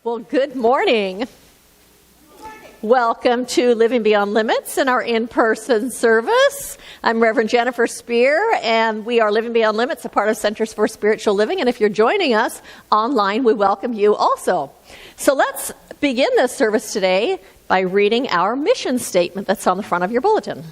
Well, good morning. Welcome to Living Beyond Limits and our in-person service. I'm Reverend Jennifer Spear, and we are Living Beyond Limits, a part of Centers for Spiritual Living. And if you're joining us online, we welcome you also. So let's begin this service today by reading our mission statement that's on the front of your bulletin.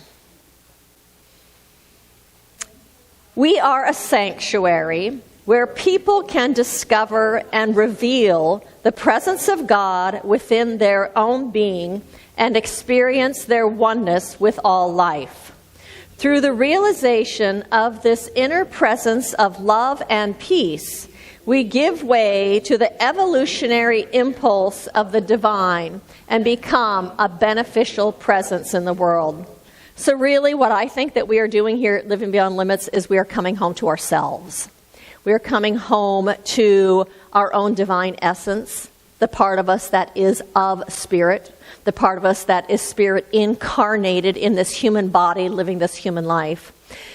We are a sanctuary where people can discover and reveal the presence of God within their own being and experience their oneness with all life. Through the realization of this inner presence of love and peace, we give way to the evolutionary impulse of the divine and become a beneficial presence in the world. So really what I think that we are doing here at Living Beyond Limits is we are coming home to ourselves. We are coming home to our own divine essence, the part of us that is of spirit, the part of us that is spirit incarnated in this human body, living this human life.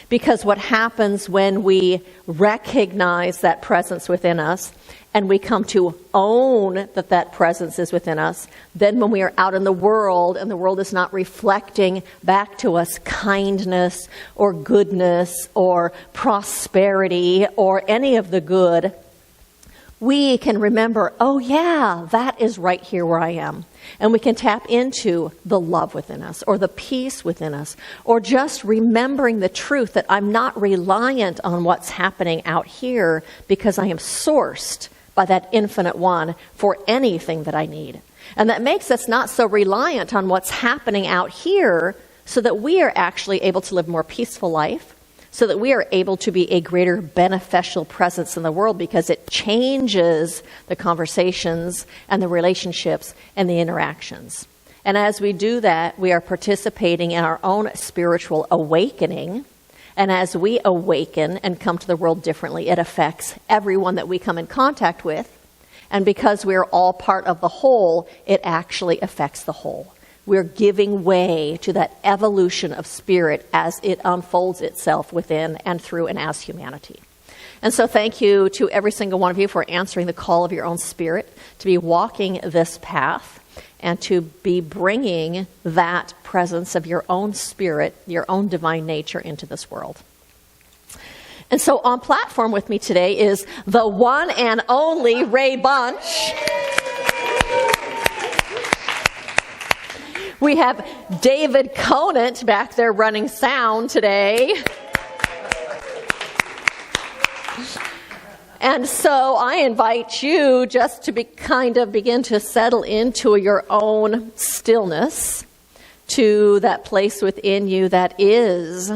Because what happens when we recognize that presence within us and we come to own that that presence is within us, then when we are out in the world and the world is not reflecting back to us kindness or goodness or prosperity or any of the good, we can remember, oh yeah, that is right here where I am. And we can tap into the love within us or the peace within us or just remembering the truth that I'm not reliant on what's happening out here because I am sourced by that infinite one for anything that I need. And that makes us not so reliant on what's happening out here so that we are actually able to live a more peaceful life, so that we are able to be a greater beneficial presence in the world because it changes the conversations and the relationships and the interactions. And as we do that, we are participating in our own spiritual awakening. And as we awaken and come to the world differently, it affects everyone that we come in contact with. And because we are all part of the whole, it actually affects the whole. We're giving way to that evolution of spirit as it unfolds itself within and through and as humanity. And so thank you to every single one of you for answering the call of your own spirit, to be walking this path, and to be bringing that presence of your own spirit, your own divine nature into this world. And so on platform with me today is the one and only Ray Bunch. We have David Conant back there running sound today. And so I invite you just to begin to settle into your own stillness, to that place within you that is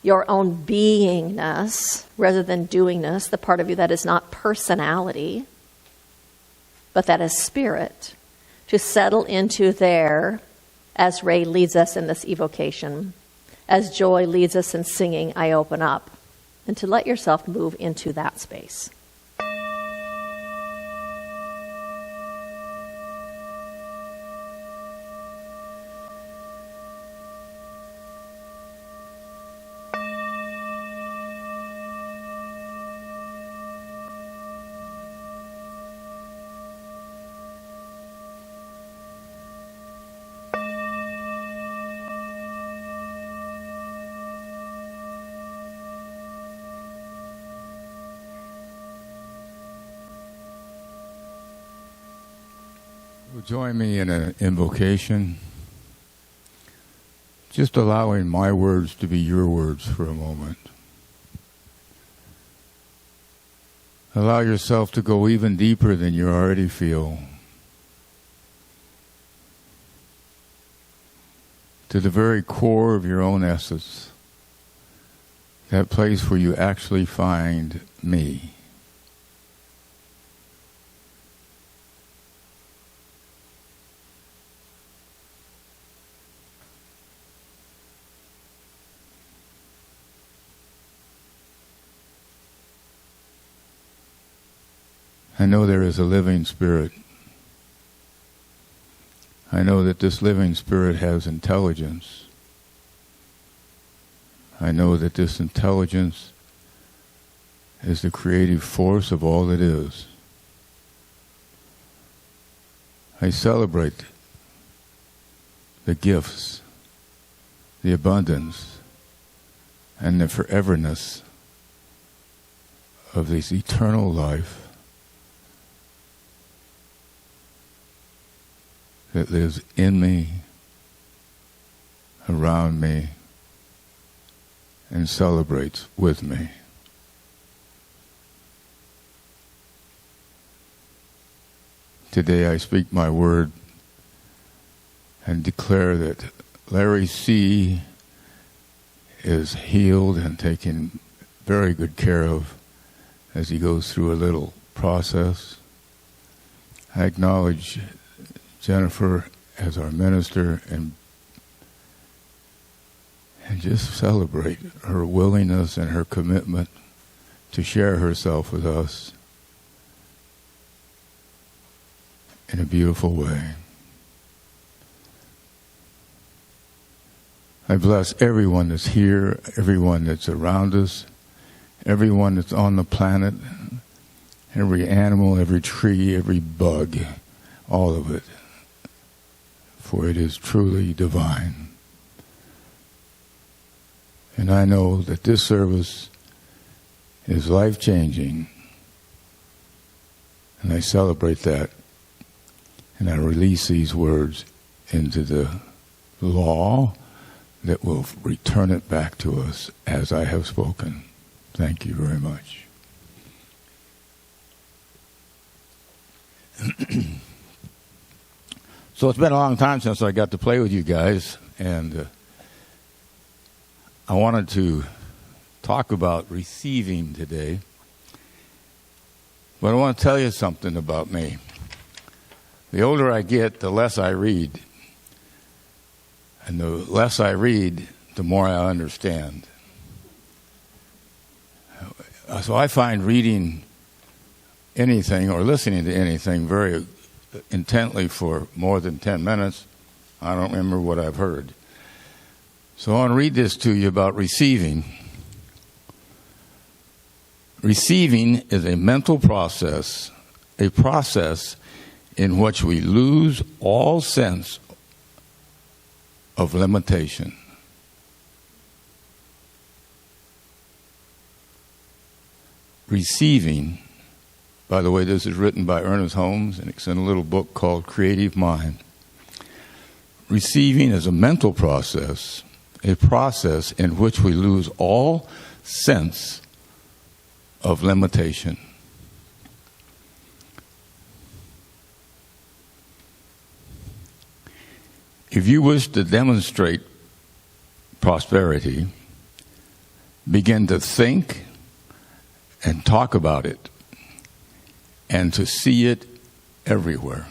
your own beingness rather than doingness, the part of you that is not personality, but that is spirit, to settle into there as Ray leads us in this evocation, as Joy leads us in singing, I Open Up, and to let yourself move into that space. Join me in an invocation, just allowing my words to be your words for a moment. Allow yourself to go even deeper than you already feel, to the very core of your own essence, that place where you actually find me. I know there is a living spirit. I know that this living spirit has intelligence. I know that this intelligence is the creative force of all that is. I celebrate the gifts, the abundance, and the foreverness of this eternal life that lives in me, around me, and celebrates with me. Today I speak my word and declare that Larry C. is healed and taken very good care of as he goes through a little process. I acknowledge Jennifer as our minister and just celebrate her willingness and her commitment to share herself with us in a beautiful way. I bless everyone that's here, everyone that's around us, everyone that's on the planet, every animal, every tree, every bug, all of it, for it is truly divine. And I know that this service is life-changing, and I celebrate that, and I release these words into the law that will return it back to us as I have spoken. Thank you very much. So it's been a long time since I got to play with you guys, and I wanted to talk about receiving today. But I want to tell you something about me. The older I get, the less I read. And the less I read, the more I understand. So I find reading anything or listening to anything very intently for more than 10 minutes. I don't remember what I've heard. So I want to read this to you about receiving. Receiving is a mental process, a process in which we lose all sense of limitation. Receiving, by the way, this is written by Ernest Holmes, and it's in a little book called Creative Mind. Receiving is a mental process, a process in which we lose all sense of limitation. If you wish to demonstrate prosperity, begin to think and talk about it and to see it everywhere.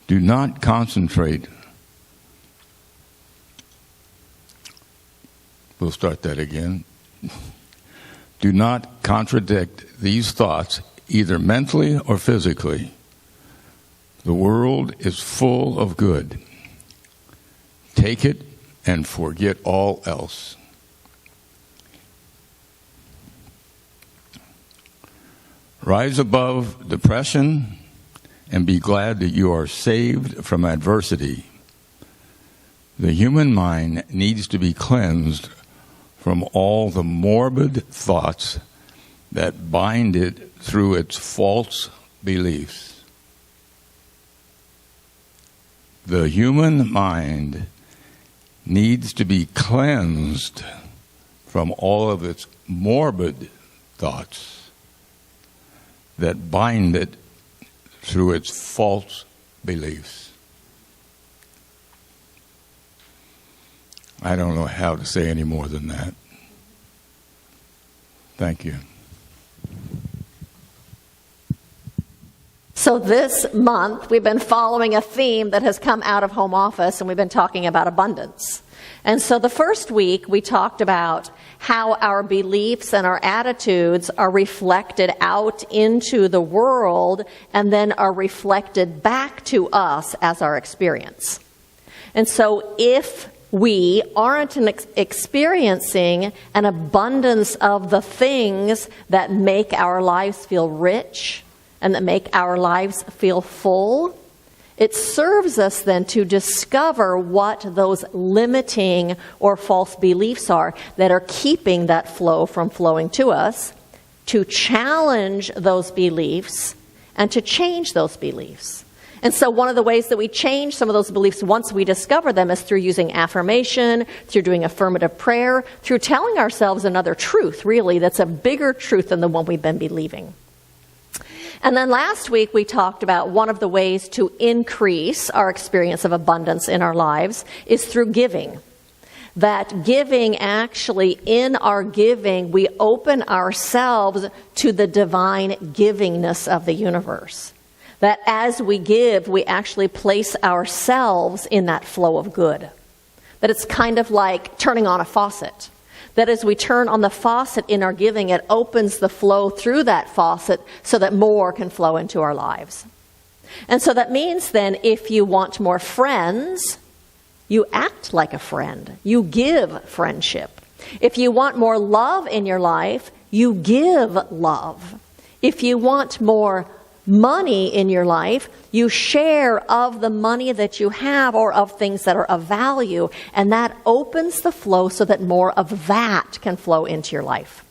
Do not concentrate. We'll start that again. Do not contradict these thoughts, either mentally or physically. The world is full of good. Take it and forget all else. Rise above depression and be glad that you are saved from adversity. The human mind needs to be cleansed from all the morbid thoughts that bind it through its false beliefs. The human mind needs to be cleansed from all of its morbid thoughts that bind it through its false beliefs. I don't know how to say any more than that. Thank you. So this month, we've been following a theme that has come out of home office, and we've been talking about abundance. And so the first week, we talked about how our beliefs and our attitudes are reflected out into the world and then are reflected back to us as our experience. And so if we aren't experiencing an abundance of the things that make our lives feel rich and that make our lives feel full, it serves us then to discover what those limiting or false beliefs are that are keeping that flow from flowing to us, to challenge those beliefs and to change those beliefs. And so one of the ways that we change some of those beliefs once we discover them is through using affirmation, through doing affirmative prayer, through telling ourselves another truth, really, that's a bigger truth than the one we've been believing. And then last week we talked about one of the ways to increase our experience of abundance in our lives is through giving. That giving, actually, in our giving, we open ourselves to the divine givingness of the universe. That as we give, we actually place ourselves in that flow of good. That it's kind of like turning on a faucet. That as we turn on the faucet in our giving, it opens the flow through that faucet so that more can flow into our lives. And so that means then if you want more friends, you act like a friend. You give friendship. If you want more love in your life, you give love. If you want more money in your life, you share of the money that you have or of things that are of value, and that opens the flow so that more of that can flow into your life.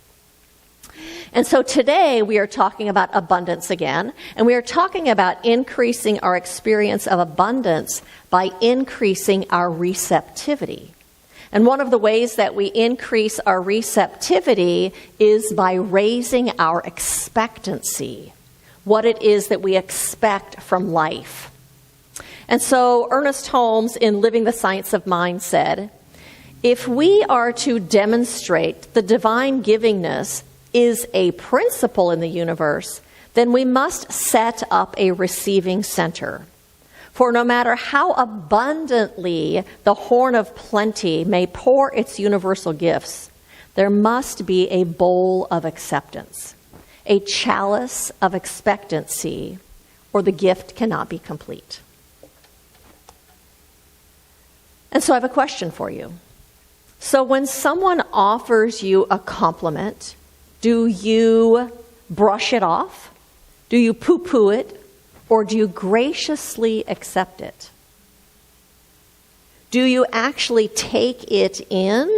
And so today we are talking about abundance again, and we are talking about increasing our experience of abundance by increasing our receptivity. And one of the ways that we increase our receptivity is by raising our expectancy. What it is that we expect from life. And so Ernest Holmes, in Living the Science of Mind, said, if we are to demonstrate the divine givingness is a principle in the universe, then we must set up a receiving center. For no matter how abundantly the horn of plenty may pour its universal gifts, there must be a bowl of acceptance. A chalice of expectancy, or the gift cannot be complete. And so I have a question for you. So when someone offers you a compliment, do you brush it off? Do you poo-poo it? Or do you graciously accept it? Do you actually take it in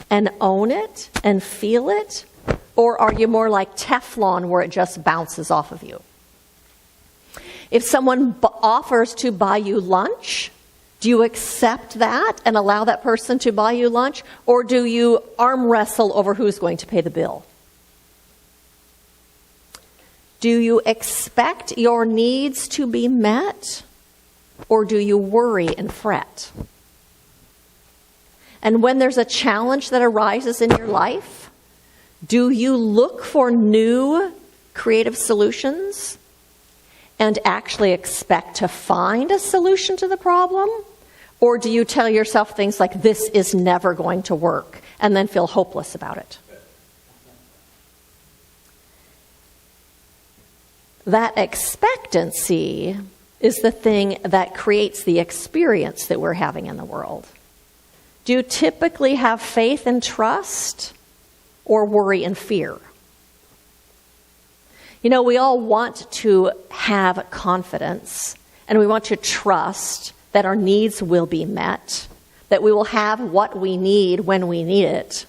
and own it and feel it? Or are you more like Teflon where it just bounces off of you? If someone offers to buy you lunch, do you accept that and allow that person to buy you lunch? Or do you arm wrestle over who's going to pay the bill? Do you expect your needs to be met? Or do you worry and fret? And when there's a challenge that arises in your life, do you look for new creative solutions and actually expect to find a solution to the problem? Or do you tell yourself things like, this is never going to work, and then feel hopeless about it? That expectancy is the thing that creates the experience that we're having in the world. Do you typically have faith and trust? Or worry and fear? You know, we all want to have confidence, and we want to trust that our needs will be met, that we will have what we need when we need it.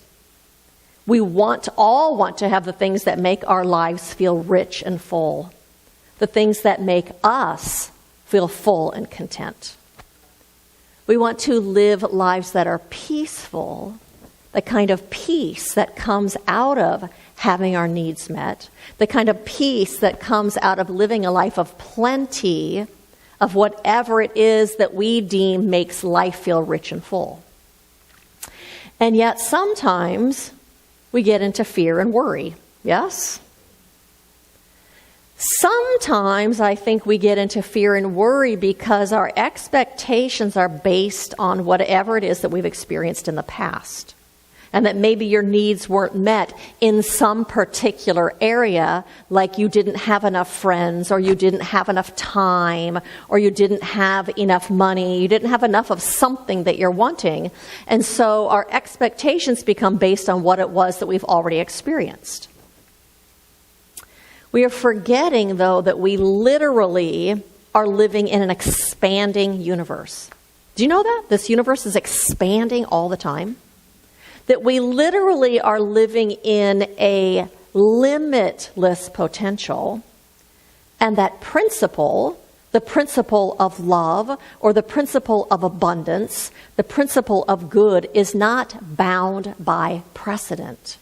We all want to have the things that make our lives feel rich and full, the things that make us feel full and content. We want to live lives that are peaceful, the kind of peace that comes out of having our needs met, the kind of peace that comes out of living a life of plenty of whatever it is that we deem makes life feel rich and full. And yet sometimes we get into fear and worry, yes? Sometimes I think we get into fear and worry because our expectations are based on whatever it is that we've experienced in the past. and that maybe your needs weren't met in some particular area, like you didn't have enough friends, or you didn't have enough time, or you didn't have enough money, you didn't have enough of something that you're wanting. And so our expectations become based on what it was that we've already experienced. We are forgetting, though, that we literally are living in an expanding universe. Do you know that? This universe is expanding all the time. That we literally are living in a limitless potential, and that principle, the principle of love or the principle of abundance, the principle of good, is not bound by precedent.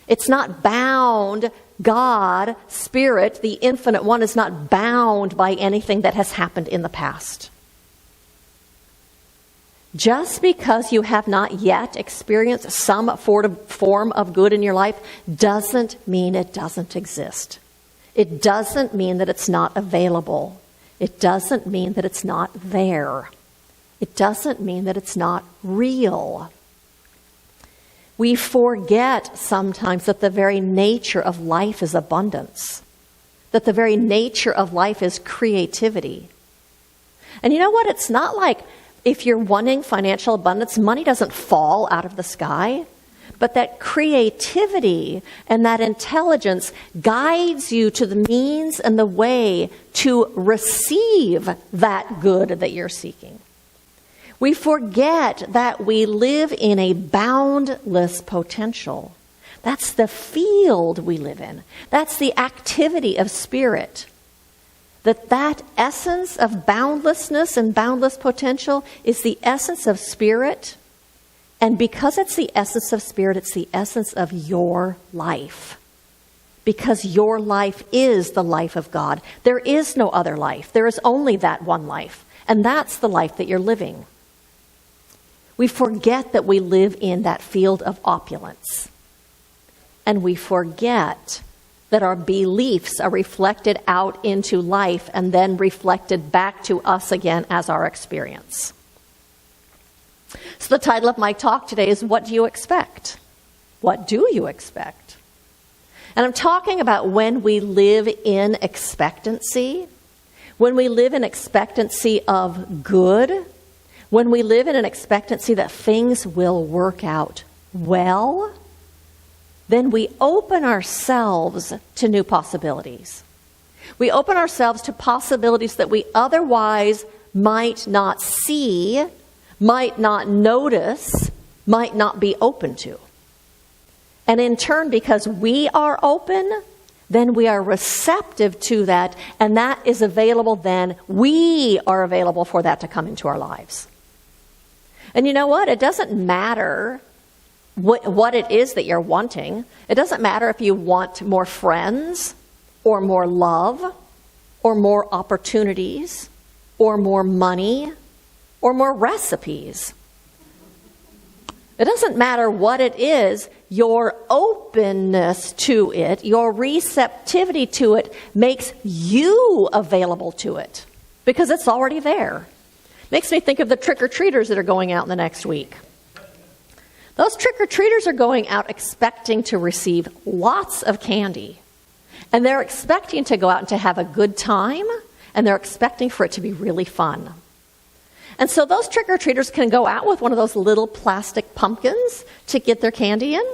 It's not bound. God, Spirit, the Infinite One, is not bound by anything that has happened in the past. Just because you have not yet experienced some form of good in your life doesn't mean it doesn't exist. It doesn't mean that it's not available. It doesn't mean that it's not there. It doesn't mean that it's not real. We forget sometimes that the very nature of life is abundance, that the very nature of life is creativity. And you know what? It's not like if you're wanting financial abundance, money doesn't fall out of the sky, but that creativity and that intelligence guides you to the means and the way to receive that good that you're seeking. We forget that we live in a boundless potential. That's the field we live in. That's the activity of spirit. That essence of boundlessness and boundless potential is the essence of spirit. And because it's the essence of spirit, it's the essence of your life. Because your life is the life of God. There is no other life. There is only that one life. And that's the life that you're living. We forget that we live in that field of opulence. And we forget that our beliefs are reflected out into life and then reflected back to us again as our experience. So the title of my talk today is, What Do You Expect? What do you expect? And I'm talking about when we live in expectancy, when we live in expectancy of good, when we live in an expectancy that things will work out well, then we open ourselves to new possibilities. We open ourselves to possibilities that we otherwise might not see, might not notice, might not be open to. And in turn, because we are open, then we are receptive to that, and that is available then. We are available for that to come into our lives. And you know what? It doesn't matter what it is that you're wanting. It doesn't matter if you want more friends or more love or more opportunities or more money or more recipes. It doesn't matter what it is. Your openness to it, your receptivity to it, makes you available to it because it's already there. Makes me think of the trick-or-treaters that are going out in the next week. Those trick-or-treaters are going out expecting to receive lots of candy. And they're expecting to go out and to have a good time, and they're expecting for it to be really fun. And so those trick-or-treaters can go out with one of those little plastic pumpkins to get their candy in,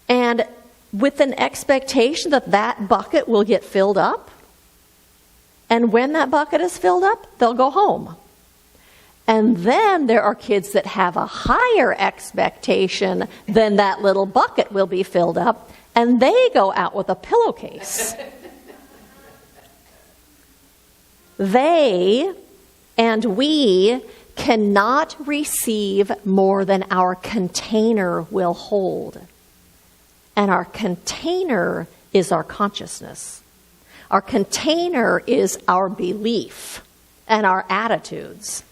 and with an expectation that that bucket will get filled up. And when that bucket is filled up, they'll go home. And then there are kids that have a higher expectation than that little bucket will be filled up, and they go out with a pillowcase. They and we cannot receive more than our container will hold. And our container is our consciousness. Our container is our belief and our attitudes.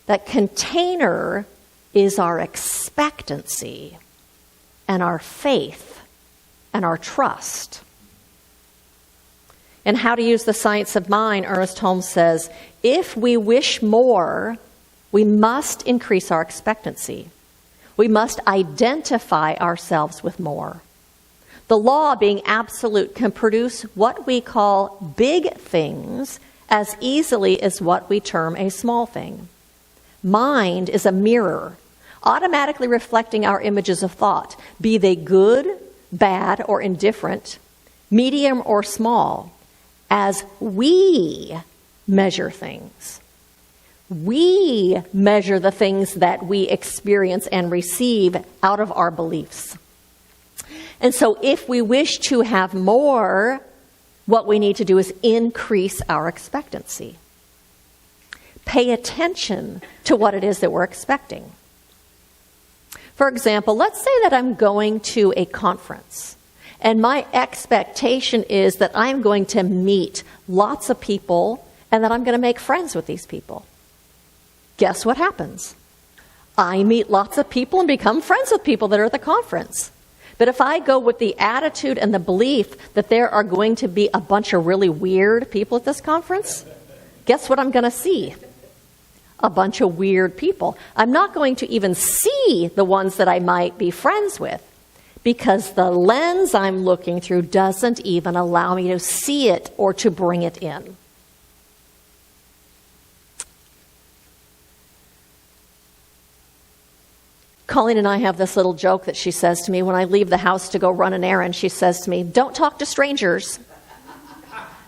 That container is our expectancy and our faith and our trust. In How to Use the Science of Mind, Ernest Holmes says, if we wish more, we must increase our expectancy. We must identify ourselves with more. The law, being absolute, can produce what we call big things as easily as what we term a small thing. Mind is a mirror, automatically reflecting our images of thought, be they good, bad, or indifferent, medium or small, as we measure things. We measure the things that we experience and receive out of our beliefs. And so if we wish to have more, what we need to do is increase our expectancy. Pay attention to what it is that we're expecting. For example, let's say that I'm going to a conference, and my expectation is that I'm going to meet lots of people and that I'm going to make friends with these people. Guess what happens? I meet lots of people and become friends with people that are at the conference. But if I go with the attitude and the belief that there are going to be a bunch of really weird people at this conference, guess what I'm going to see? A bunch of weird people. I'm not going to even see the ones that I might be friends with because the lens I'm looking through doesn't even allow me to see it or to bring it in. Colleen and I have this little joke that she says to me when I leave the house to go run an errand. She says to me, "Don't talk to strangers,"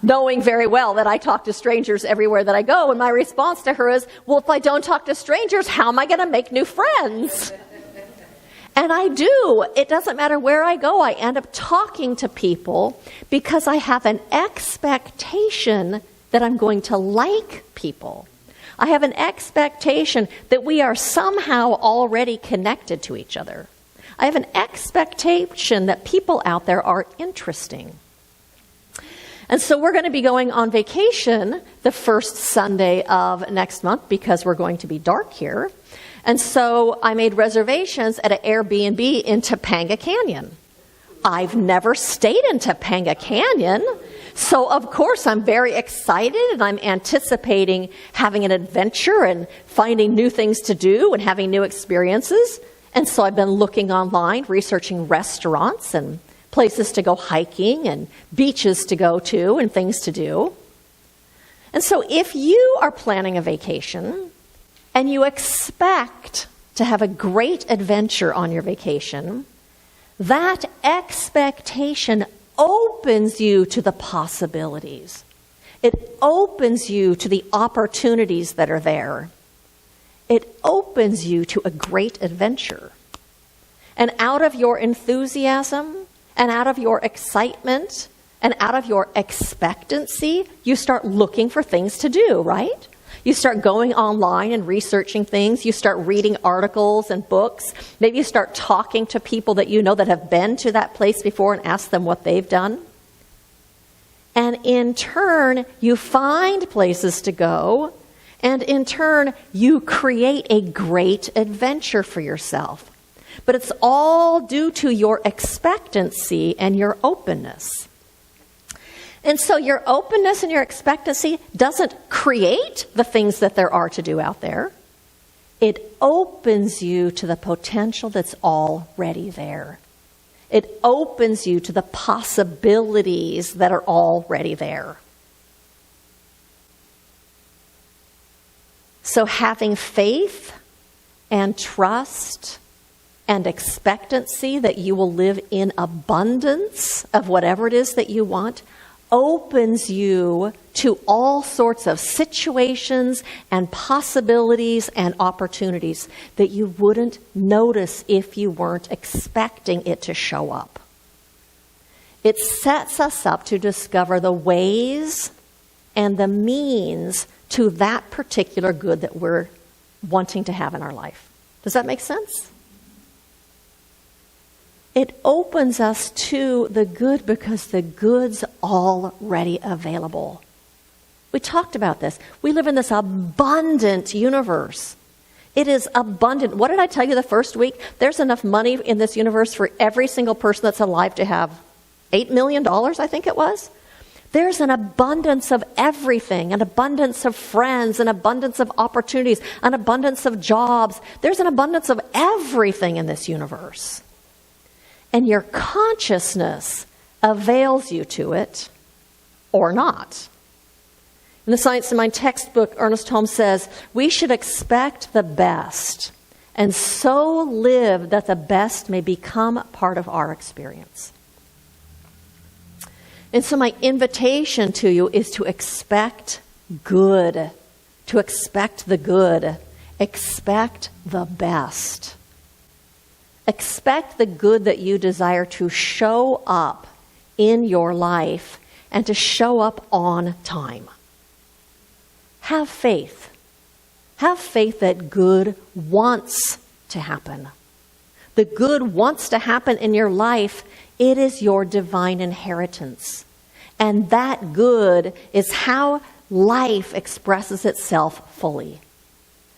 knowing very well that I talk to strangers everywhere that I go. And my response to her is, well, if I don't talk to strangers, how am I going to make new friends? And I do. It doesn't matter where I go. I end up talking to people because I have an expectation that I'm going to like people. I have an expectation that we are somehow already connected to each other. I have an expectation that people out there are interesting. And so we're going to be going on vacation the first Sunday of next month because we're going to be dark here. And so I made reservations at an Airbnb in Topanga Canyon. I've never stayed in Topanga Canyon. So, of course, I'm very excited and I'm anticipating having an adventure and finding new things to do and having new experiences. And so I've been looking online, researching restaurants and places to go hiking and beaches to go to and things to do. And so if you are planning a vacation and you expect to have a great adventure on your vacation, that expectation opens you to the possibilities. It opens you to the opportunities that are there. It opens you to a great adventure. And out of your enthusiasm and out of your excitement and out of your expectancy, you start looking for things to do, right? You start going online and researching things. You start reading articles and books. Maybe you start talking to people that you know that have been to that place before and ask them what they've done. And in turn, you find places to go. And in turn, you create a great adventure for yourself. But it's all due to your expectancy and your openness. And so your openness and your expectancy doesn't create the things that there are to do out there. It opens you to the potential that's already there. It opens you to the possibilities that are already there. So having faith and trust and expectancy that you will live in abundance of whatever it is that you want opens you to all sorts of situations and possibilities and opportunities that you wouldn't notice if you weren't expecting it to show up. It sets us up to discover the ways and the means to that particular good that we're wanting to have in our life. Does that make sense? It opens us to the good because the good's already available. We talked about this. We live in this abundant universe. It is abundant. What did I tell you the first week? There's enough money in this universe for every single person that's alive to have $8 million, I think it was. There's an abundance of everything, an abundance of friends, an abundance of opportunities, an abundance of jobs. There's an abundance of everything in this universe. And your consciousness avails you to it or not. In the Science of Mind textbook, Ernest Holmes says, we should expect the best and so live that the best may become part of our experience. And so my invitation to you is to expect good, to expect the good, expect the best. Expect the good that you desire to show up in your life and to show up on time. Have faith. Have faith that good wants to happen. The good wants to happen in your life. It is your divine inheritance. And that good is how life expresses itself fully.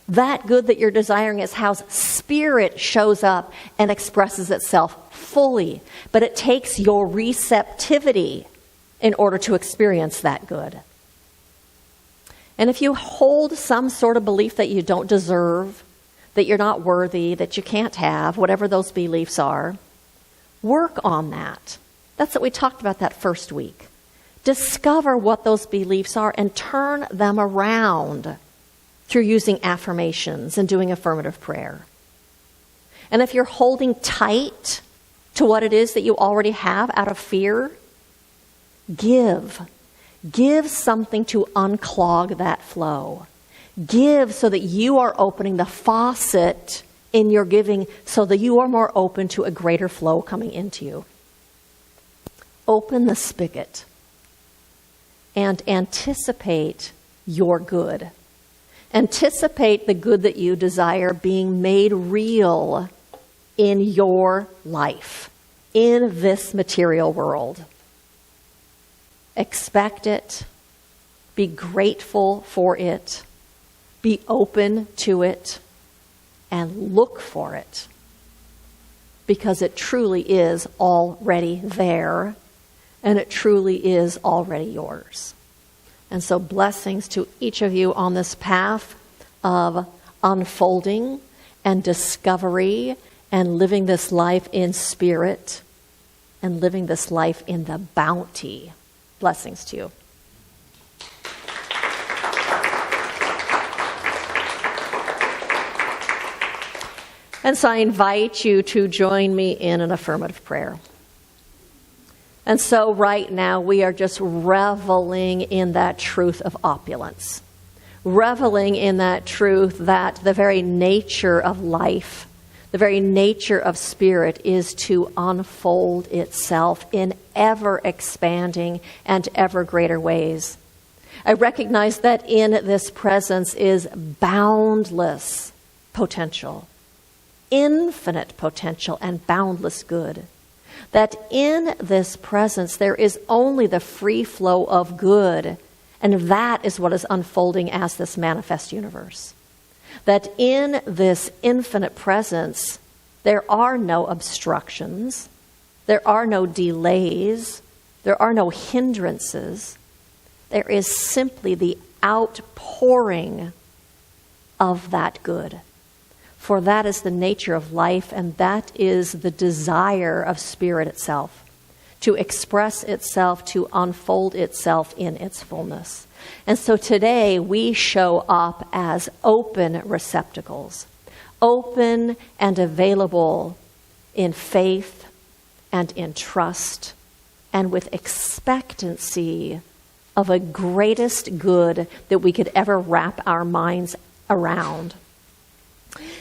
That good that you're desiring is how spirit shows up and expresses itself fully. But it takes your receptivity in order to experience that good. And if you hold some sort of belief that you don't deserve, that you're not worthy, that you can't have, whatever those beliefs are, work on that. That's what we talked about that first week. Discover what those beliefs are and turn them around through using affirmations and doing affirmative prayer. And if you're holding tight to what it is that you already have out of fear, give. Give something to unclog that flow. Give so that you are opening the faucet in your giving so that you are more open to a greater flow coming into you. Open the spigot and anticipate your good. Anticipate the good that you desire being made real in your life, in this material world. Expect it. Be grateful for it. Be open to it. And look for it. Because it truly is already there. And it truly is already yours. And so blessings to each of you on this path of unfolding and discovery and living this life in spirit and living this life in the bounty. Blessings to you. And so I invite you to join me in an affirmative prayer. And so right now we are just reveling in that truth of opulence. Reveling in that truth that the very nature of life, the very nature of spirit is to unfold itself in ever expanding and ever greater ways. I recognize that in this presence is boundless potential, infinite potential and boundless good. That in this presence there is only the free flow of good, and that is what is unfolding as this manifest universe. That in this infinite presence there are no obstructions, there are no delays, there are no hindrances. There is simply the outpouring of that good. For that is the nature of life, and that is the desire of spirit itself, to express itself, to unfold itself in its fullness. And so today we show up as open receptacles, open and available in faith and in trust and with expectancy of a greatest good that we could ever wrap our minds around.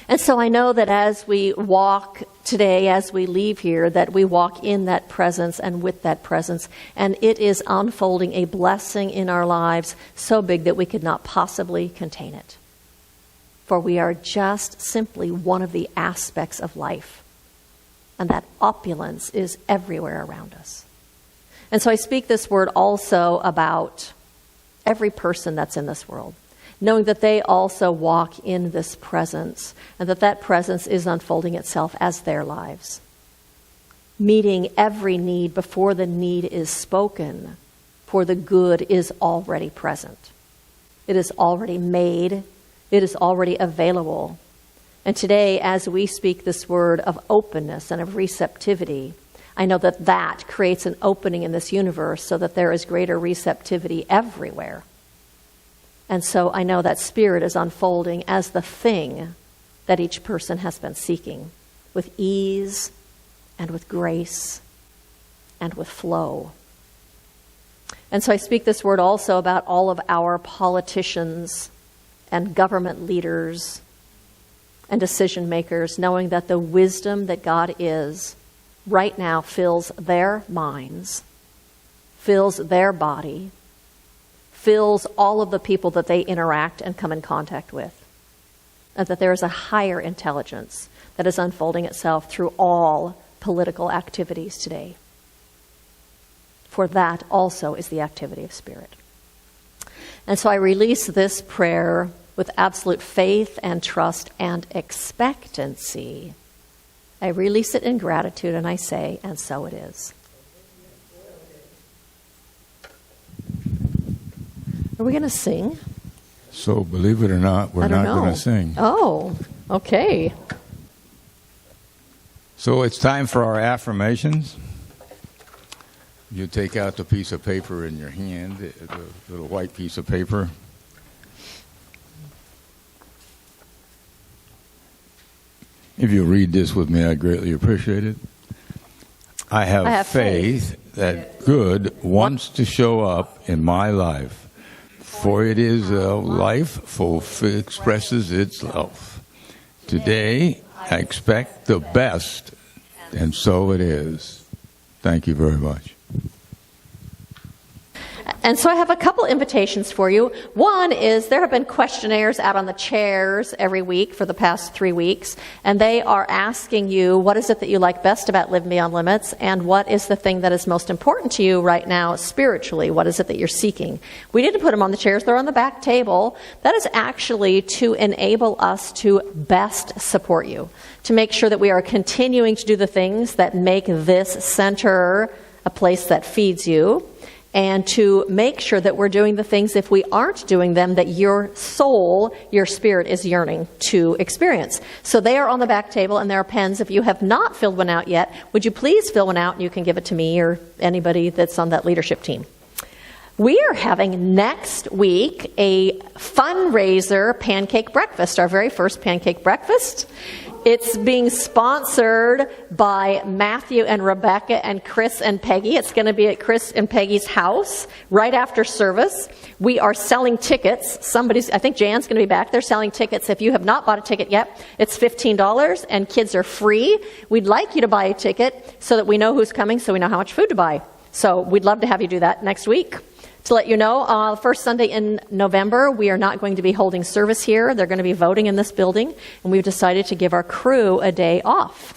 And so I know that as we walk today, as we leave here, that we walk in that presence and with that presence, and it is unfolding a blessing in our lives so big that we could not possibly contain it. For we are just simply one of the aspects of life, and that opulence is everywhere around us. And so I speak this word also about every person that's in this world, knowing that they also walk in this presence and that that presence is unfolding itself as their lives, meeting every need before the need is spoken for the good is already present. It is already made. It is already available. And today, as we speak this word of openness and of receptivity, I know that that creates an opening in this universe so that there is greater receptivity everywhere. And so I know that Spirit is unfolding as the thing that each person has been seeking, with ease and with grace and with flow. And so I speak this word also about all of our politicians and government leaders and decision makers, knowing that the wisdom that God is right now fills their minds, fills their body, fills all of the people that they interact and come in contact with. And that there is a higher intelligence that is unfolding itself through all political activities today. For that also is the activity of Spirit. And so I release this prayer with absolute faith and trust and expectancy. I release it in gratitude and I say, and so it is. Are we going to sing? So, believe it or not, we're not going to sing. Oh, okay. So it's time for our affirmations. You take out the piece of paper in your hand, the little white piece of paper. If you read this with me, I'd greatly appreciate it. I have faith that good wants to show up in my life, for it is a life expresses itself. Today, I expect the best, and so it is. Thank you very much. And so I have a couple invitations for you. One is there have been questionnaires out on the chairs every week for the past 3 weeks, and they are asking you what is it that you like best about Living Beyond Limits, and what is the thing that is most important to you right now spiritually? What is it that you're seeking? We didn't put them on the chairs. They're on the back table. That is actually to enable us to best support you, to make sure that we are continuing to do the things that make this center a place that feeds you, and to make sure that we're doing the things, if we aren't doing them, that your soul, your spirit is yearning to experience. So they are on the back table, and there are pens. If you have not filled one out yet, would you please fill one out, and you can give it to me or anybody that's on that leadership team. We are having next week a fundraiser pancake breakfast, our very first pancake breakfast. It's being sponsored by Matthew and Rebecca and Chris and Peggy. It's going to be at Chris and Peggy's house right after service. We are selling tickets. I think Jan's going to be back. They're selling tickets. If you have not bought a ticket yet, it's $15 and kids are free. We'd like you to buy a ticket so that we know who's coming, so we know how much food to buy. So we'd love to have you do that next week. To let you know, first Sunday in November, we are not going to be holding service here. They're going to be voting in this building, and we've decided to give our crew a day off.